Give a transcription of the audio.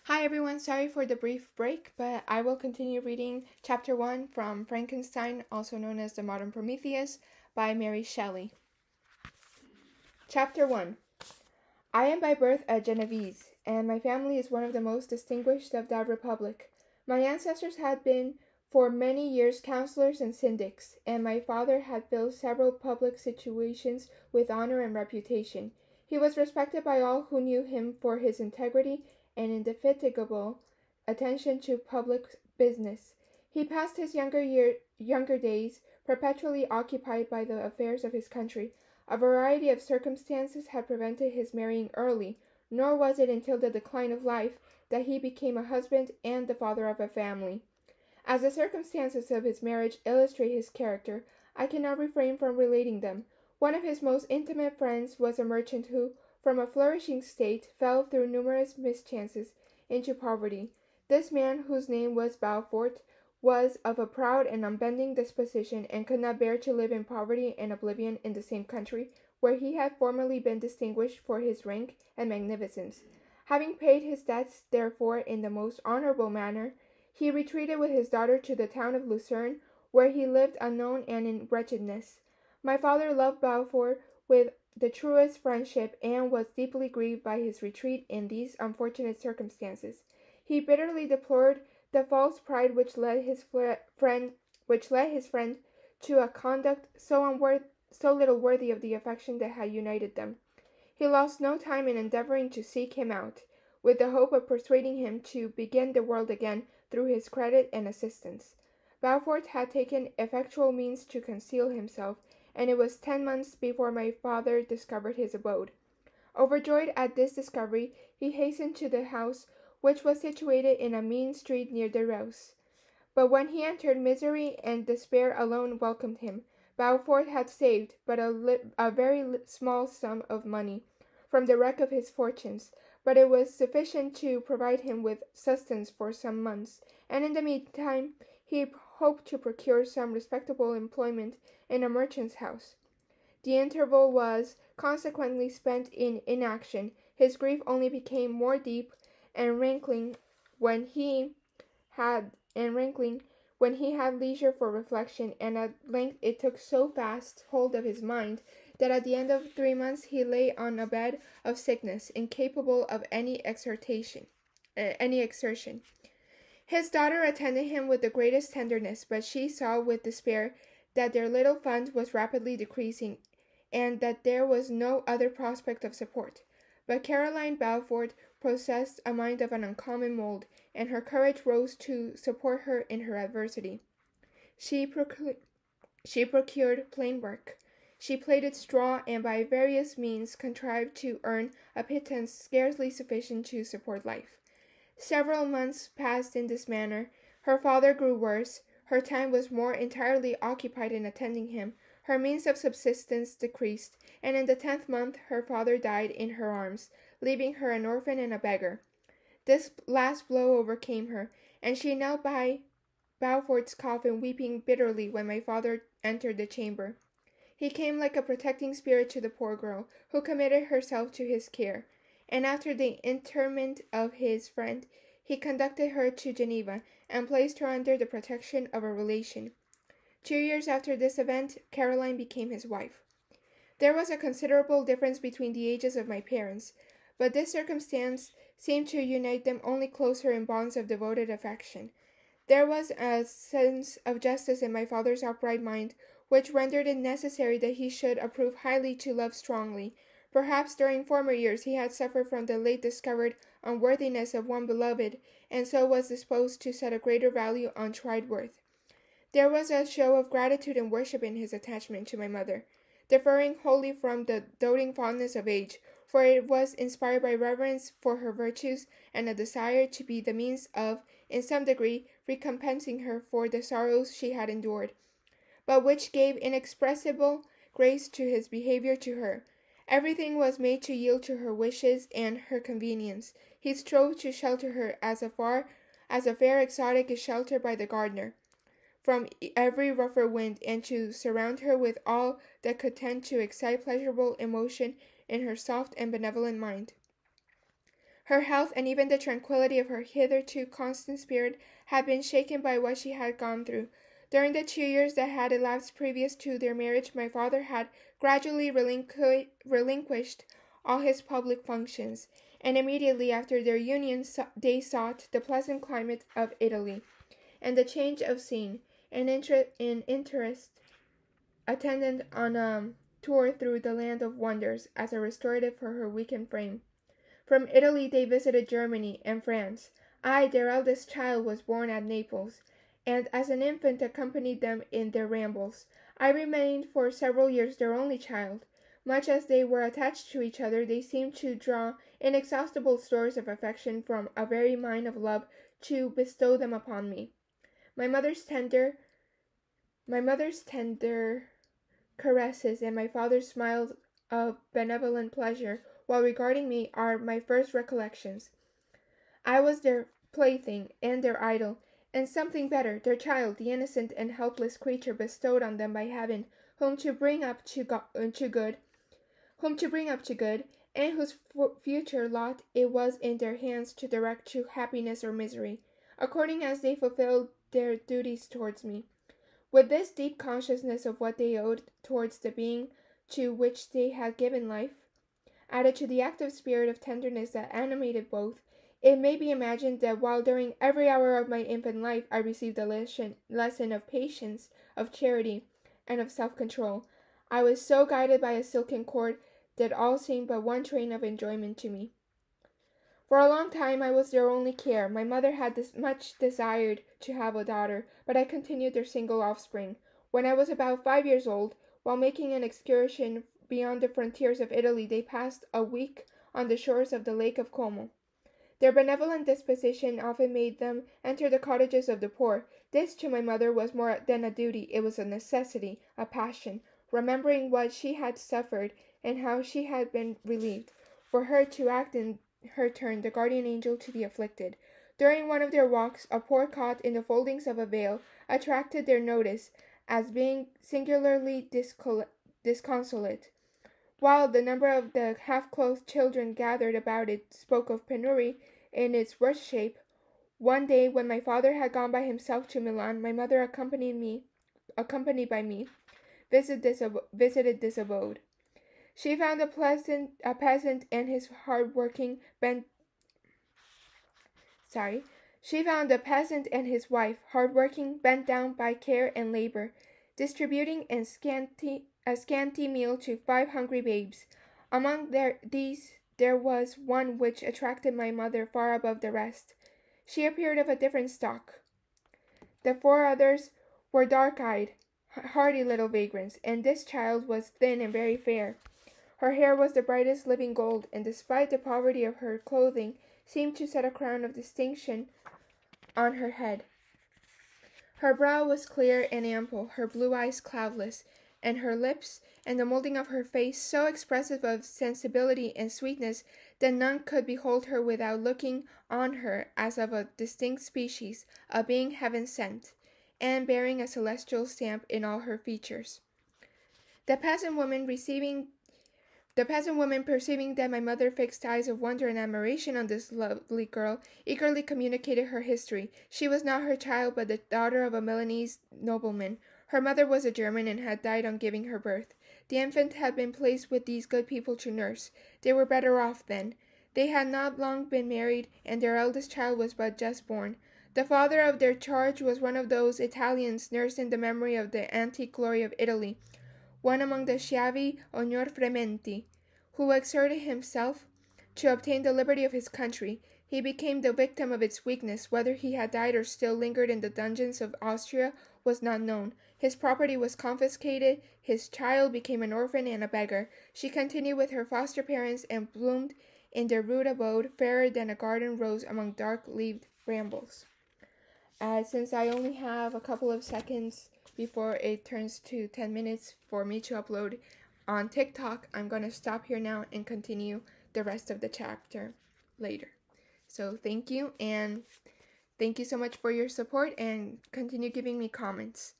Hi everyone, sorry for the brief break, but I will continue reading Chapter 1 from Frankenstein, also known as the Modern Prometheus, by Mary Shelley. Chapter 1. I am by birth a Genevese, and my family is one of the most distinguished of that republic. My ancestors had been for many years counselors and syndics, and my father had filled several public situations with honor and reputation. He was respected by all who knew him for his integrity and indefatigable attention to public business. He passed his younger days perpetually occupied by the affairs of his country. A variety of circumstances had prevented his marrying early, nor was it until the decline of life that he became a husband and the father of a family. As the circumstances of his marriage illustrate his character, I cannot refrain from relating them. One of his most intimate friends was a merchant who, from a flourishing state, fell through numerous mischances into poverty. This man, whose name was Balfort, was of a proud and unbending disposition, and could not bear to live in poverty and oblivion in the same country where he had formerly been distinguished for his rank and magnificence. Having paid his debts, therefore, in the most honorable manner, he retreated with his daughter to the town of Lucerne, where he lived unknown and in wretchedness. My father loved Balfour with the truest friendship, and was deeply grieved by his retreat in these unfortunate circumstances. He bitterly deplored the false pride which led his friend to a conduct so little worthy of the affection that had united them. He lost no time in endeavoring to seek him out, with the hope of persuading him to begin the world again through his credit and assistance. Balfort had taken effectual means to conceal himself, and it was 10 months before my father discovered his abode. Overjoyed at this discovery, he hastened to the house, which was situated in a mean street near the Reuss. But when he entered, misery and despair alone welcomed him. Balfort had saved but a very small sum of money from the wreck of his fortunes, but it was sufficient to provide him with sustenance for some months, and in the meantime he hoped to procure some respectable employment in a merchant's house. The interval was consequently spent in inaction. His grief only became more deep and rankling when he had leisure for reflection, and at length it took so fast hold of his mind that at the end of 3 months he lay on a bed of sickness, incapable of any exertion. His daughter attended him with the greatest tenderness, but she saw with despair that their little fund was rapidly decreasing, and that there was no other prospect of support. But Caroline Balfort possessed a mind of an uncommon mould, and her courage rose to support her in her adversity. She procured plain work. She plaited straw, and by various means contrived to earn a pittance scarcely sufficient to support life. Several months passed in this manner. Her father grew worse. Her time was more entirely occupied in attending him. Her means of subsistence decreased, and in the 10th month her father died in her arms, leaving her an orphan and a beggar. This last blow overcame her, and she knelt by Balfort's coffin, weeping bitterly when my father entered the chamber. He came like a protecting spirit to the poor girl, who committed herself to his care, and after the interment of his friend, he conducted her to Geneva, and placed her under the protection of a relation. 2 years after this event, Caroline became his wife. There was a considerable difference between the ages of my parents, but this circumstance seemed to unite them only closer in bonds of devoted affection. There was a sense of justice in my father's upright mind, which rendered it necessary that he should approve highly to love strongly. Perhaps during former years he had suffered from the late discovered unworthiness of one beloved, and so was disposed to set a greater value on tried worth. There was a show of gratitude and worship in his attachment to my mother, differing wholly from the doting fondness of age, for it was inspired by reverence for her virtues and a desire to be the means of, in some degree, recompensing her for the sorrows she had endured, but which gave inexpressible grace to his behavior to her. Everything was made to yield to her wishes and her convenience. He strove to shelter her as far as a fair exotic is sheltered by the gardener from every rougher wind, and to surround her with all that could tend to excite pleasurable emotion in her soft and benevolent mind. Her health and even the tranquillity of her hitherto constant spirit had been shaken by what she had gone through. During the 2 years that had elapsed previous to their marriage, my father had gradually relinquished all his public functions, and immediately after their union they sought the pleasant climate of Italy, and the change of scene, and interest attendant on a tour through the land of wonders as a restorative for her weakened frame. From Italy they visited Germany and France. I, their eldest child, was born at Naples, and as an infant accompanied them in their rambles. I remained for several years their only child. Much as they were attached to each other, they seemed to draw inexhaustible stores of affection from a very mine of love to bestow them upon me. My mother's tender caresses and my father's smiles of benevolent pleasure while regarding me are my first recollections. I was their plaything and their idol, and something better, their child, the innocent and helpless creature bestowed on them by heaven, whom to bring up to good, and whose future lot it was in their hands to direct to happiness or misery, according as they fulfilled their duties towards me. With this deep consciousness of what they owed towards the being to which they had given life, added to the active spirit of tenderness that animated both, it may be imagined that while during every hour of my infant life I received a lesson of patience, of charity, and of self-control, I was so guided by a silken cord that all seemed but one train of enjoyment to me. For a long time I was their only care. My mother had much desired to have a daughter, but I continued their single offspring. When I was about 5 years old, while making an excursion beyond the frontiers of Italy, they passed a week on the shores of the Lake of Como. Their benevolent disposition often made them enter the cottages of the poor. This, to my mother, was more than a duty. It was a necessity, a passion, remembering what she had suffered and how she had been relieved, for her to act in her turn the guardian angel to the afflicted. During one of their walks, a poor cot in the foldings of a veil attracted their notice as being singularly disconsolate. While the number of the half-clothed children gathered about it spoke of penury in its worst shape, one day when my father had gone by himself to Milan, my mother, accompanied by me, visited this abode. She found a peasant and his wife, hard-working, bent down by care and labor, distributing a scanty meal to 5 hungry babes. Among these there was one which attracted my mother far above the rest. She appeared of a different stock. The 4 others were dark-eyed, hardy little vagrants, and this child was thin and very fair. Her hair was the brightest living gold, and despite the poverty of her clothing, seemed to set a crown of distinction on her head. Her brow was clear and ample, her blue eyes cloudless, and her lips and the molding of her face so expressive of sensibility and sweetness that none could behold her without looking on her as of a distinct species, a being heaven sent, and bearing a celestial stamp in all her features. The peasant woman, perceiving that my mother fixed eyes of wonder and admiration on this lovely girl, eagerly communicated her history. She was not her child, but the daughter of a Milanese nobleman. Her mother was a German and had died on giving her birth. The infant had been placed with these good people to nurse. They were better off then. They had not long been married, and their eldest child was but just born. The father of their charge was one of those Italians nursed in the memory of the antique glory of Italy, one among the schiavi onor frementi, who exerted himself to obtain the liberty of his country. He became the victim of its weakness. Whether he had died or still lingered in the dungeons of Austria was not known. His property was confiscated. His child became an orphan and a beggar. She continued with her foster parents and bloomed in their rude abode, fairer than a garden rose among dark-leaved brambles. Since I only have a couple of seconds before it turns to 10 minutes for me to upload on TikTok, I'm going to stop here now and continue the rest of the chapter later. So thank you, and thank you so much for your support, and continue giving me comments.